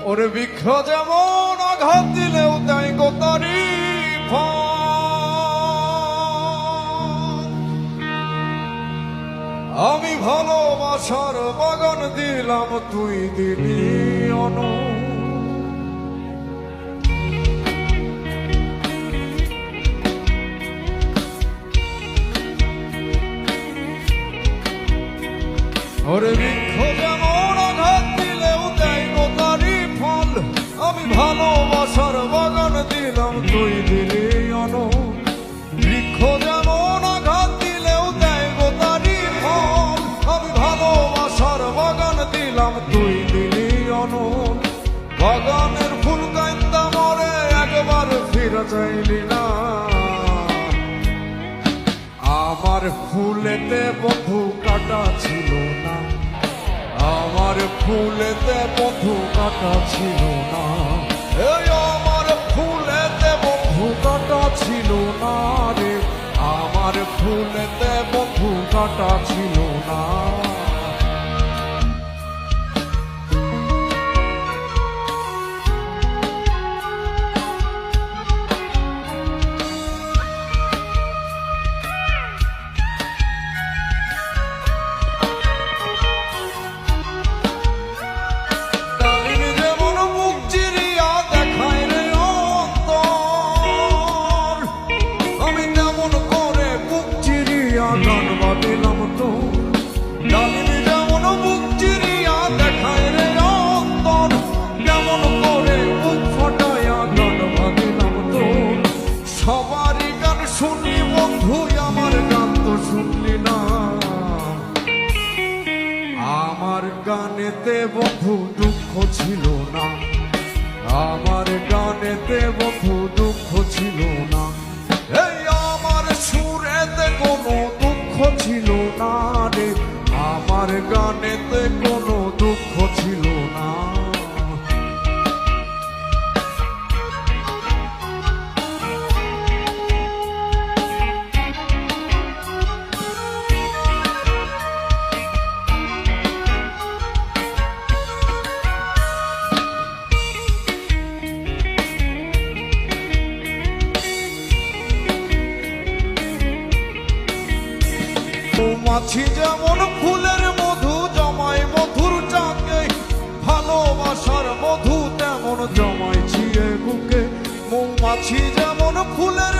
ওরে বৃক্ষ যেমন আঘাত দিলেও তাই গোতারি আমি ভালোবাসার বাগান দিলাম, তুই দিলি অন। ওরে বৃক্ষ যেমন আঘাত দিলেও দেয় গোতারি ফল, আমি ভালোবাসার বাগান দিলাম, তুই দিলি অন। বৃক্ষ যেমন আঘাত দিলেও দেয় গোতারি ফল, আমি ভালোবাসার বাগান দিলাম, তুই দিলি অন। বাগানের ফুল কান্দা মরে একবার ফিরে চাইলি না, আমার ফুলেতে বন্ধু কাটা ছিল না, আমার ফুলেতে বন্ধু কাটা ছিল না, এই আমার ফুলেতে বন্ধু কাটা ছিল না রে, আমার ফুলেতে বন্ধু কাটা ছিল না। দিলাম তো ডালিমি যেমন বুক চিরিয়া দেখায় রে অন্তর, যেমন করে বুক ফটাইয়া গান বাঁধিলাম তো। সবারই গান শুনি বন্ধু, আমার গান তো শুনলি না, আমার গানেতে বন্ধু দুঃখ ছিল না, আমার গানেতে বন্ধু দুঃখ ছিল না, এই আমার সুরেতে কোনো দুঃখ ছিল না রে, আমার গানেতে কোনো দুঃখ ছিল না। মৌমাছি যেমন ফুলের মধু জমায় মধুর চাকে, ভালোবাসার মধু তেমন জমাইছি এ বুকে। মৌমাছি যেমন ফুলের